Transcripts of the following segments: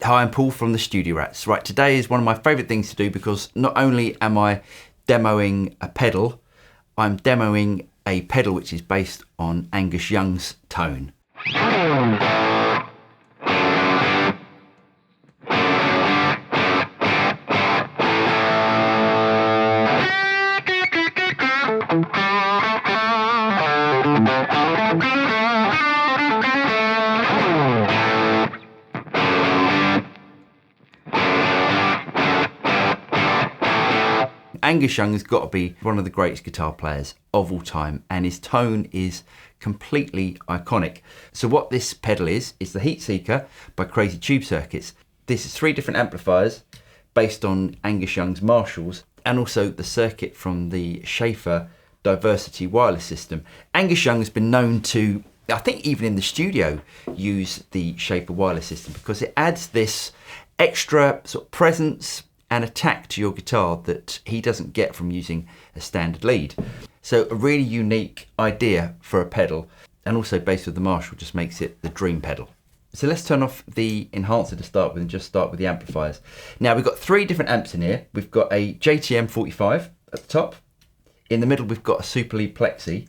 Hi, I'm Paul from the Studio Rats. Right, today is one of my favourite things to do because not only am I demoing a pedal, I'm demoing a pedal which is based on Angus Young's tone. Angus Young has got to be one of the greatest guitar players of all time, and his tone is completely iconic. So what this pedal is the Heatseeker by Crazy Tube Circuits. This is 3 different amplifiers based on Angus Young's Marshalls, and also the circuit from the Schaffer Diversity Wireless System. Angus Young has been known to, I think even in the studio, use the Schaffer Wireless System because it adds this extra sort of presence and attack to your guitar that he doesn't get from using a standard lead. So a really unique idea for a pedal, and also based with the Marshall just makes it the dream pedal. So let's turn off the enhancer to start with and just start with the amplifiers. Now we've got 3 different amps in here. We've got a JTM 45 at the top. In the middle we've got a Super Lead Plexi,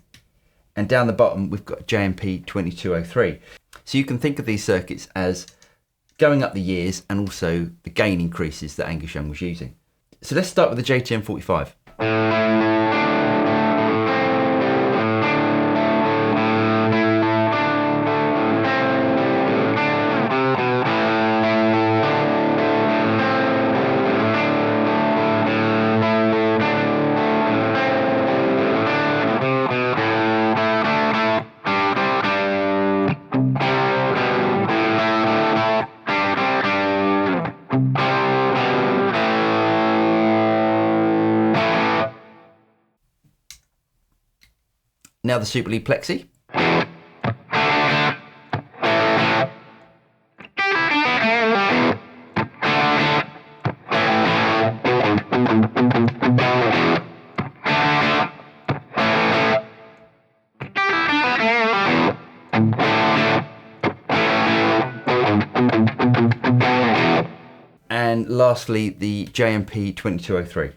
and down the bottom we've got a JMP 2203. So you can think of these circuits as going up the years and also the gain increases that Angus Young was using. So let's start with the JTM 45. Now the Super Lead Plexi. And lastly, the JMP 2203.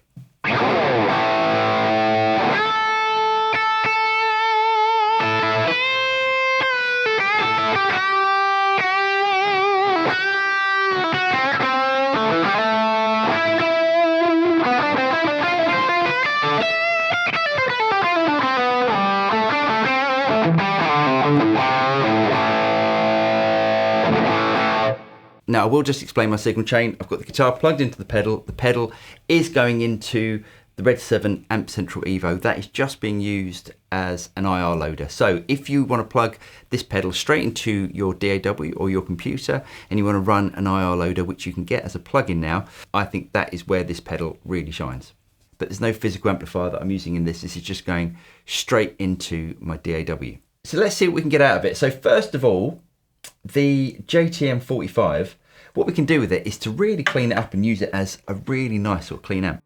Now I will just explain my signal chain. I've got the guitar plugged into the pedal. The pedal is going into the Red 7 Amp Central Evo. That is just being used as an IR loader. So if you want to plug this pedal straight into your DAW or your computer and you want to run an IR loader, which you can get as a plugin now, I think that is where this pedal really shines. But there's no physical amplifier that I'm using in this. This is just going straight into my DAW. So let's see what we can get out of it. So first of all, the JTM 45, what we can do with it is to really clean it up and use it as a really nice sort of clean amp.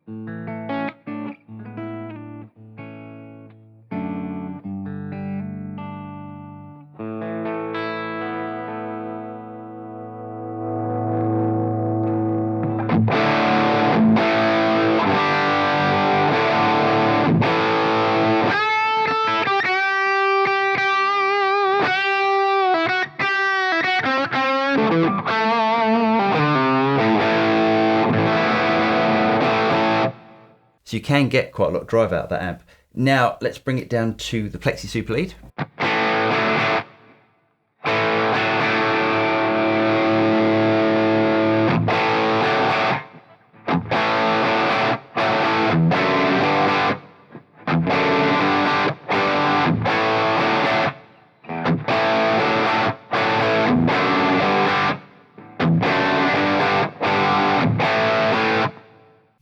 So you can get quite a lot of drive out of that amp. Now let's bring it down to the Plexi Super Lead.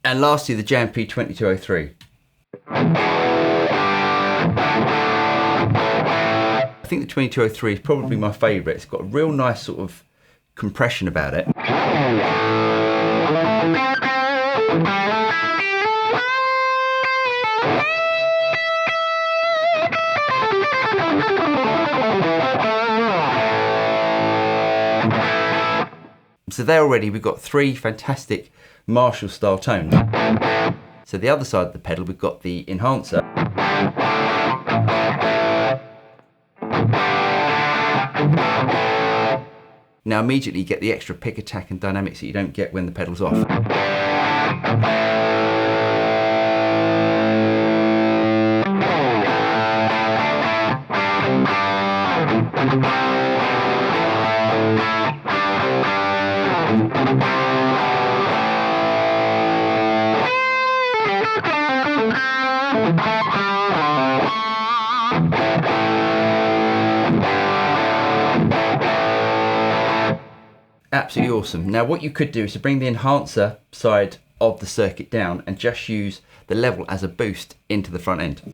And lastly, the JMP 2203. I think the 2203 is probably my favourite. It's got a real nice sort of compression about it. So there already we've got 3 fantastic Marshall style tones. So the other side of the pedal we've got the enhancer. Now immediately you get the extra pick, attack and dynamics that you don't get when the pedal's off. Absolutely awesome. Now what you could do is to bring the enhancer side of the circuit down and just use the level as a boost into the front end.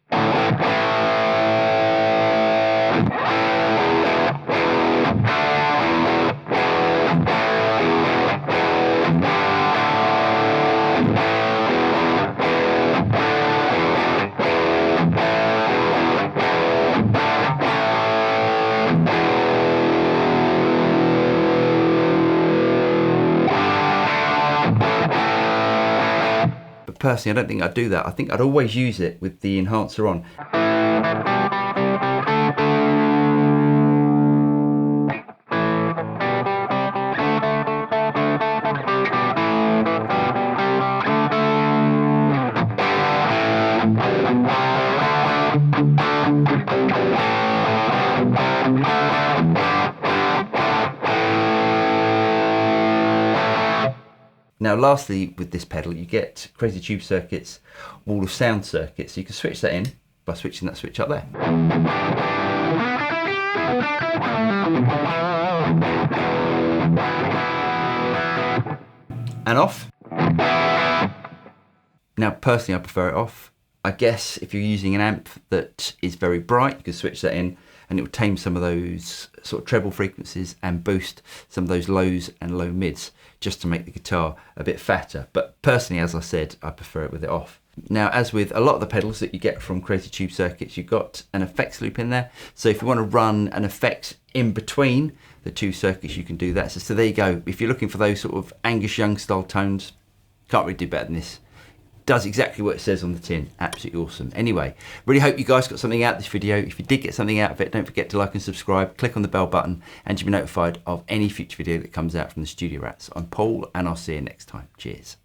Personally, I don't think I'd do that. I think I'd always use it with the enhancer on. Now lastly with this pedal you get Crazy Tube Circuit's wall of sound circuit, so you can switch that in by switching that switch up there. And off. Now personally I prefer it off. I guess if you're using an amp that is very bright you can switch that in and it will tame some of those sort of treble frequencies and boost some of those lows and low mids just to make the guitar a bit fatter. But personally, as I said, I prefer it with it off. Now, as with a lot of the pedals that you get from Crazy Tube Circuits, you've got an effects loop in there. So if you want to run an effect in between the 2 circuits, you can do that. So there you go. If you're looking for those sort of Angus Young style tones, can't really do better than this. Does exactly what it says on the tin. Absolutely awesome. Anyway, really hope you guys got something out of this video. If you did get something out of it, don't forget to like and subscribe, click on the bell button, and you'll be notified of any future video that comes out from the Studio Rats. I'm Paul, and I'll see you next time. Cheers.